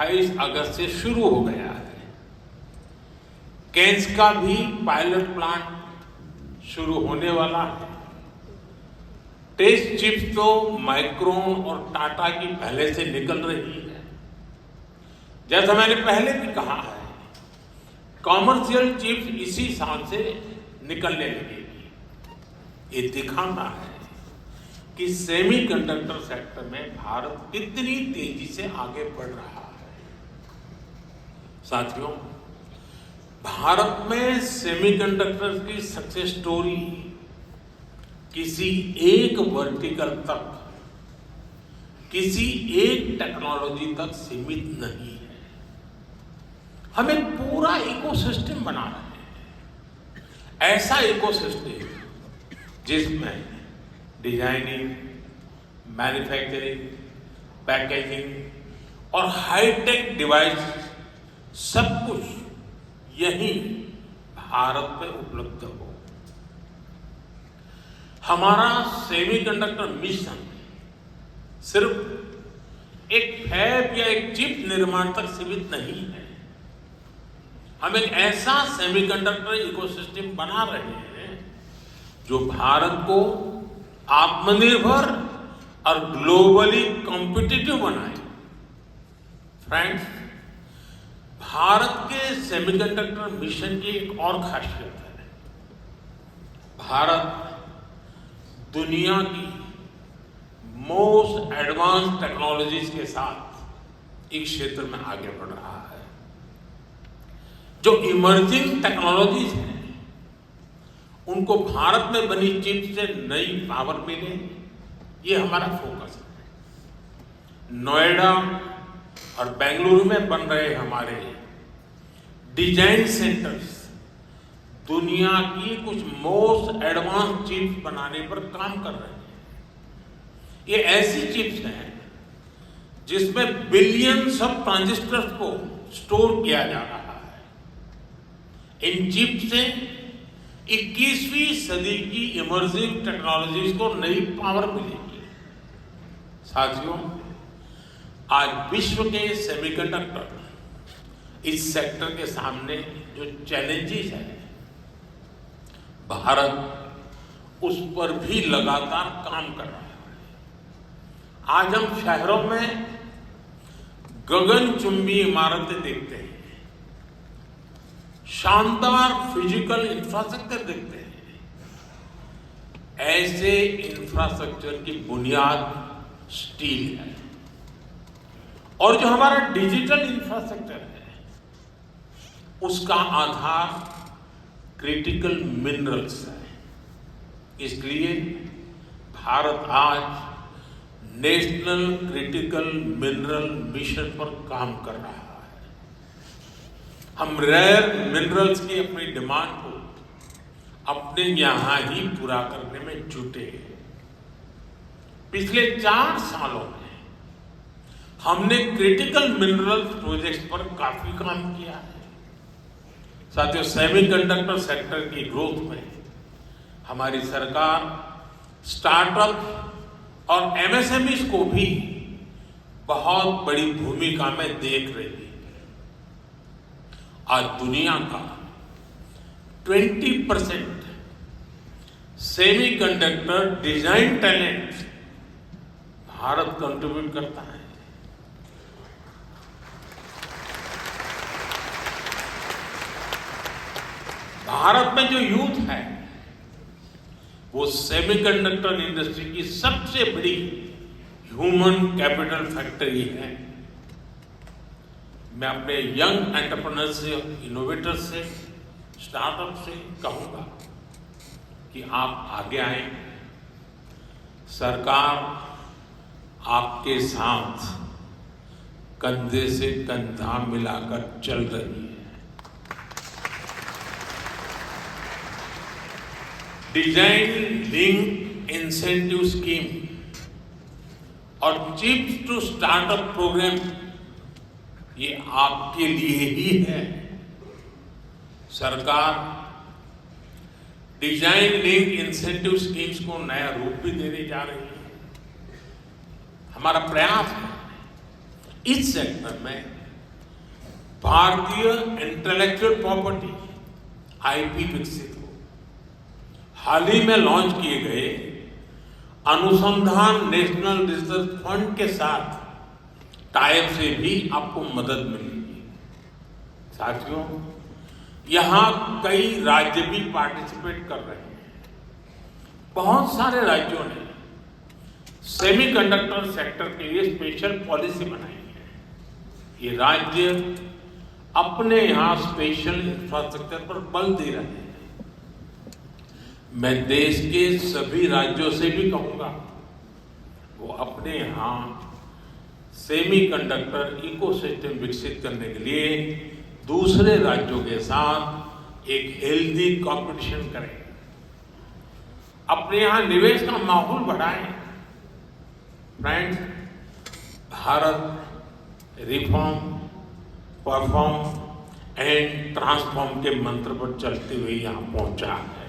28 अगस्त से शुरू हो गया है। कैंस का भी पायलट प्लांट शुरू होने वाला है। टेस्ट चिप्स तो माइक्रोन और टाटा की पहले से निकल रही है। जैसा मैंने पहले भी कहा है, कॉमर्शियल चिप्स इसी साल से निकलने लगेगी। ये दिखाता है कि सेमीकंडक्टर सेक्टर में भारत कितनी तेजी से आगे बढ़ रहा है। साथियों, भारत में सेमीकंडक्टर की सक्सेस स्टोरी किसी एक वर्टिकल तक, किसी एक टेक्नोलॉजी तक सीमित नहीं है। हम एक पूरा इकोसिस्टम बना रहे हैं। ऐसा इकोसिस्टम जिसमें डिजाइनिंग, मैन्युफैक्चरिंग, पैकेजिंग और हाईटेक डिवाइस सब कुछ यहीं भारत में उपलब्ध हो। हमारा सेमीकंडक्टर मिशन सिर्फ एक फैब या एक चिप निर्माण तक सीमित नहीं है। हम एक ऐसा सेमीकंडक्टर इकोसिस्टम बना रहे हैं जो भारत को आत्मनिर्भर और ग्लोबली कॉम्पिटिटिव बनाए। फ्रेंड्स, भारत के सेमीकंडक्टर मिशन की एक और खासियत है। भारत दुनिया की मोस्ट एडवांस टेक्नोलॉजीज के साथ एक क्षेत्र में आगे बढ़ रहा है। जो इमर्जिंग टेक्नोलॉजीज हैं, उनको भारत में बनी चिप से नई पावर मिले, ये हमारा फोकस है। नोएडा और बेंगलुरु में बन रहे हमारे डिजाइन सेंटर्स दुनिया की कुछ मोस्ट एडवांस चिप्स बनाने पर काम कर रहे हैं। ये ऐसी चिप्स हैं जिसमें बिलियंस ऑफ ट्रांजिस्टर्स को स्टोर किया जा रहा है। इन चिप्स से 21वीं सदी की इमर्जिंग टेक्नोलॉजीज को नई पावर मिलेगी। साथियों, आज विश्व के सेमीकंडक्टर इस सेक्टर के सामने जो चैलेंजेस हैं, भारत उस पर भी लगातार काम कर रहा है। आज हम शहरों में गगनचुंबी इमारतें देखते हैं, शानदार फिजिकल इंफ्रास्ट्रक्चर देखते हैं। ऐसे इंफ्रास्ट्रक्चर की बुनियाद स्टील है, और जो हमारा डिजिटल इंफ्रास्ट्रक्चर है उसका आधार क्रिटिकल मिनरल्स है। इसलिए भारत आज नेशनल क्रिटिकल मिनरल मिशन पर काम कर रहा है। हम रेयर मिनरल्स की अपनी डिमांड को अपने यहां ही पूरा करने में जुटे हैं। पिछले 4 सालों में हमने क्रिटिकल मिनरल प्रोजेक्ट्स पर काफी काम किया है। साथियों, सेमीकंडक्टर सेक्टर की ग्रोथ में हमारी सरकार स्टार्टअप और एमएसएमईज को भी बहुत बड़ी भूमिका में देख रही है। आज दुनिया का 20% semiconductor design talent Bharat contribute करता है। भारत में जो यूथ है वो सेमीकंडक्टर इंडस्ट्री की सबसे बड़ी ह्यूमन कैपिटल फैक्ट्री है। मैं अपने यंग एंटरप्रेन्योर्स से, इनोवेटर्स से, स्टार्टअप से कहूंगा कि आप आगे आए। सरकार आपके साथ कंधे से कंधा मिलाकर चल रही है। डिजाइन लिंक इंसेंटिव स्कीम और चिप्स टू स्टार्टअप प्रोग्राम ये आपके लिए ही है। सरकार डिजाइन लिंक इंसेंटिव स्कीम्स को नया रूप भी देने जा रही है। हमारा प्रयास है इस सेक्टर में भारतीय इंटेलेक्चुअल प्रॉपर्टी आईपी विकसित हो। हाल ही में लॉन्च किए गए अनुसंधान नेशनल रिसर्च फंड के साथ टाइप से भी आपको मदद मिलेगी। साथियों, यहां कई राज्य भी पार्टिसिपेट कर रहे हैं। बहुत सारे राज्यों ने सेमीकंडक्टर सेक्टर के लिए स्पेशल पॉलिसी बनाई है। ये राज्य अपने यहां स्पेशल इंफ्रास्ट्रक्चर पर बल दे रहे हैं। मैं देश के सभी राज्यों से भी कहूंगा वो अपने यहां सेमीकंडक्टर इकोसिस्टम विकसित करने के लिए दूसरे राज्यों के साथ एक हेल्दी कंपटीशन करें, अपने यहां निवेश का माहौल बढ़ाएं। Friends, Bharat reform, perform and transform के मंत्र पर चलते हुए यहां पहुंचा है।